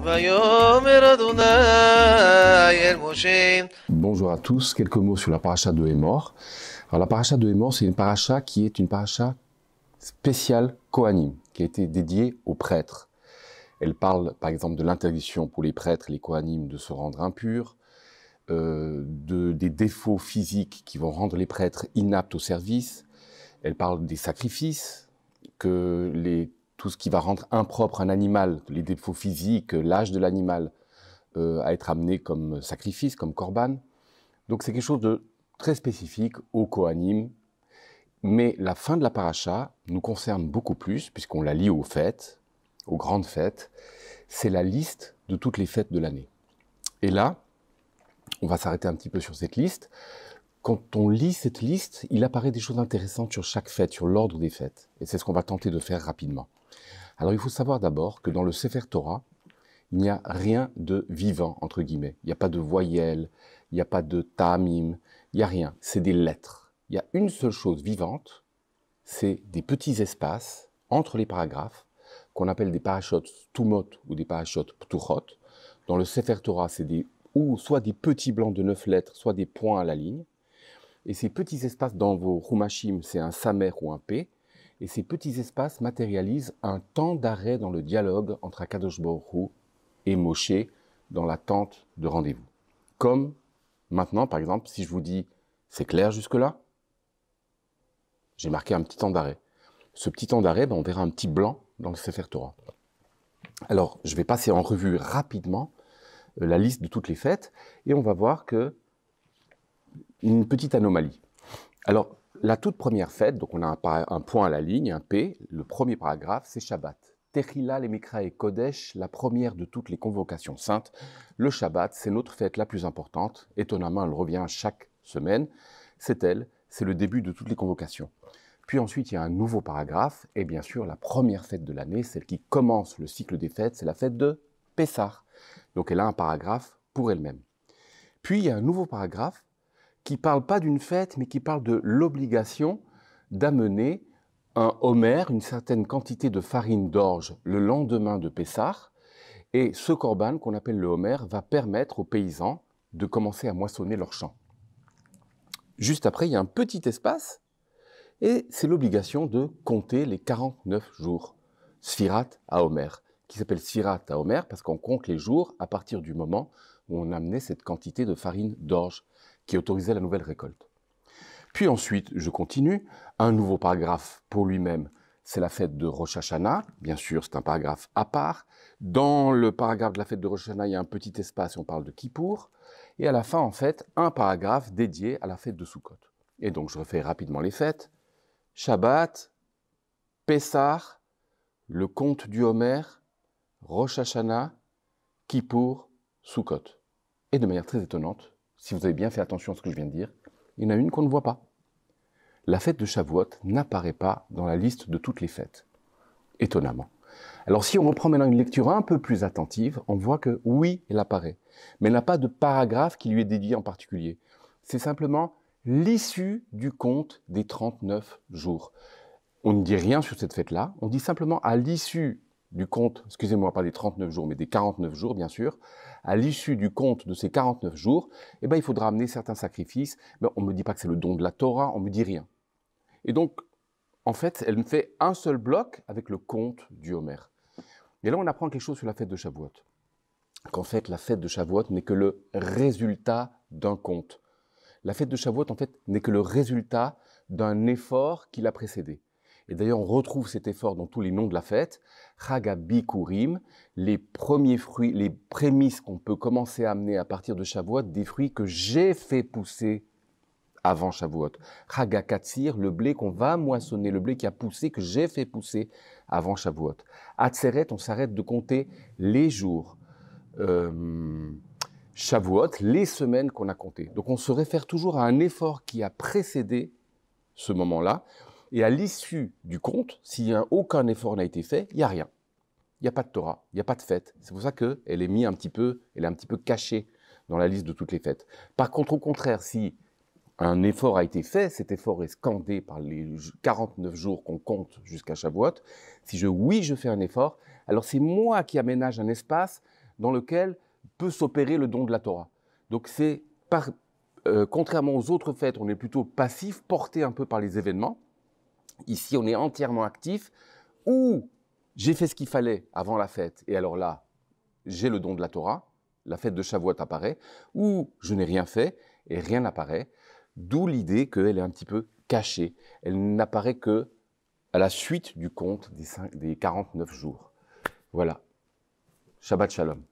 ויאמר אדוני אל משה. Bonjour à tous, quelques mots sur la paracha de Hémor. Alors la paracha de Hémor, c'est une paracha qui est une paracha spéciale Kohanim, qui a été dédiée aux prêtres. Elle parle par exemple de l'interdiction pour les prêtres et les Kohanim de se rendre impurs, des défauts physiques qui vont rendre les prêtres inaptes au service. Elle parle des sacrifices, tout ce qui va rendre impropre un animal, les défauts physiques, l'âge de l'animal, à être amené comme sacrifice, comme korban. Donc c'est quelque chose de très spécifique aux Kohanim, mais la fin de la paracha nous concerne beaucoup plus, puisqu'on la lit aux fêtes, aux grandes fêtes. C'est la liste de toutes les fêtes de l'année. Et là, on va s'arrêter un petit peu sur cette liste. Quand on lit cette liste, il apparaît des choses intéressantes sur chaque fête, sur l'ordre des fêtes. Et c'est ce qu'on va tenter de faire rapidement. Alors il faut savoir d'abord que dans le Sefer Torah, il n'y a rien de vivant, entre guillemets. Il n'y a pas de voyelles, il n'y a pas de ta'amim, il n'y a rien. C'est des lettres. Il y a une seule chose vivante, c'est des petits espaces entre les paragraphes, qu'on appelle des parashot tumot ou des parashot ptuchot. Dans le Sefer Torah, c'est soit des petits blancs de 9 lettres, soit des points à la ligne. Et ces petits espaces dans vos Chumashim, c'est un Samer ou un P. Et ces petits espaces matérialisent un temps d'arrêt dans le dialogue entre Akadosh Baruch Hu et Moshe dans la tente de rendez-vous. Comme maintenant, par exemple, si je vous dis « c'est clair jusque-là », j'ai marqué un petit temps d'arrêt. Ce petit temps d'arrêt, on verra un petit blanc dans le Sefer Torah. Alors, je vais passer en revue rapidement la liste de toutes les fêtes et on va voir une petite anomalie. Alors, la toute première fête, donc on a un point à la ligne, un P, le premier paragraphe, c'est Shabbat. Techila le Mikra et Kodesh, la première de toutes les convocations saintes. Le Shabbat, c'est notre fête la plus importante. Étonnamment, elle revient chaque semaine. C'est le début de toutes les convocations. Puis ensuite, il y a un nouveau paragraphe, et bien sûr, la première fête de l'année, celle qui commence le cycle des fêtes, c'est la fête de Pessah. Donc elle a un paragraphe pour elle-même. Puis il y a un nouveau paragraphe qui ne parle pas d'une fête, mais qui parle de l'obligation d'amener un homer, une certaine quantité de farine d'orge le lendemain de Pessah. Et ce korban qu'on appelle le homer va permettre aux paysans de commencer à moissonner leurs champs. Juste après, il y a un petit espace, et c'est l'obligation de compter les 49 jours. Sfirat à Homer, qui s'appelle Sfirat à Homer parce qu'on compte les jours à partir du moment où on amenait cette quantité de farine d'orge qui autorisait la nouvelle récolte. Puis ensuite, je continue, un nouveau paragraphe pour lui-même, c'est la fête de Rosh Hashanah, bien sûr c'est un paragraphe à part. Dans le paragraphe de la fête de Rosh Hashanah, il y a un petit espace où on parle de Kippour, et à la fin en fait, un paragraphe dédié à la fête de Sukkot. Et donc je refais rapidement les fêtes, Shabbat, Pessah, le conte du Homer, Rosh Hashanah, Kippour, Sukkot. Et de manière très étonnante, si vous avez bien fait attention à ce que je viens de dire, il y en a une qu'on ne voit pas. La fête de Shavuot n'apparaît pas dans la liste de toutes les fêtes. Étonnamment. Alors si on reprend maintenant une lecture un peu plus attentive, on voit que oui, elle apparaît. Mais elle n'a pas de paragraphe qui lui est dédié en particulier. C'est simplement l'issue du compte des 39 jours. On ne dit rien sur cette fête-là, on dit simplement à l'issue du compte, excusez-moi, pas des 39 jours, mais des 49 jours, bien sûr, à l'issue du compte de ces 49 jours, il faudra amener certains sacrifices, mais on ne me dit pas que c'est le don de la Torah, on ne me dit rien. Et donc, en fait, elle me fait un seul bloc avec le compte du Homer. Et là, on apprend quelque chose sur la fête de Shavuot. Qu'en fait, la fête de Shavuot n'est que le résultat d'un compte. La fête de Shavuot, en fait, n'est que le résultat d'un effort qui l'a précédé. Et d'ailleurs, on retrouve cet effort dans tous les noms de la fête. Chag HaBikurim, les premiers fruits, les prémices qu'on peut commencer à amener à partir de Shavuot, des fruits que j'ai fait pousser avant Shavuot. Chag HaKatsir, le blé qu'on va moissonner, le blé qui a poussé, que j'ai fait pousser avant Shavuot. Atzeret, on s'arrête de compter les jours. Shavuot, les semaines qu'on a comptées. Donc on se réfère toujours à un effort qui a précédé ce moment-là. Et à l'issue du compte, si aucun effort n'a été fait, il n'y a rien. Il n'y a pas de Torah, il n'y a pas de fête. C'est pour ça qu'elle est un petit peu cachée dans la liste de toutes les fêtes. Par contre, au contraire, si un effort a été fait, cet effort est scandé par les 49 jours qu'on compte jusqu'à Shavuot. Si je fais un effort, alors c'est moi qui aménage un espace dans lequel peut s'opérer le don de la Torah. Donc c'est contrairement aux autres fêtes, on est plutôt passif, porté un peu par les événements. Ici, on est entièrement actif, ou j'ai fait ce qu'il fallait avant la fête, et alors là, j'ai le don de la Torah, la fête de Shavuot apparaît, ou je n'ai rien fait, et rien n'apparaît, d'où l'idée qu'elle est un petit peu cachée. Elle n'apparaît que à la suite du compte des 49 jours. Voilà. Shabbat Shalom.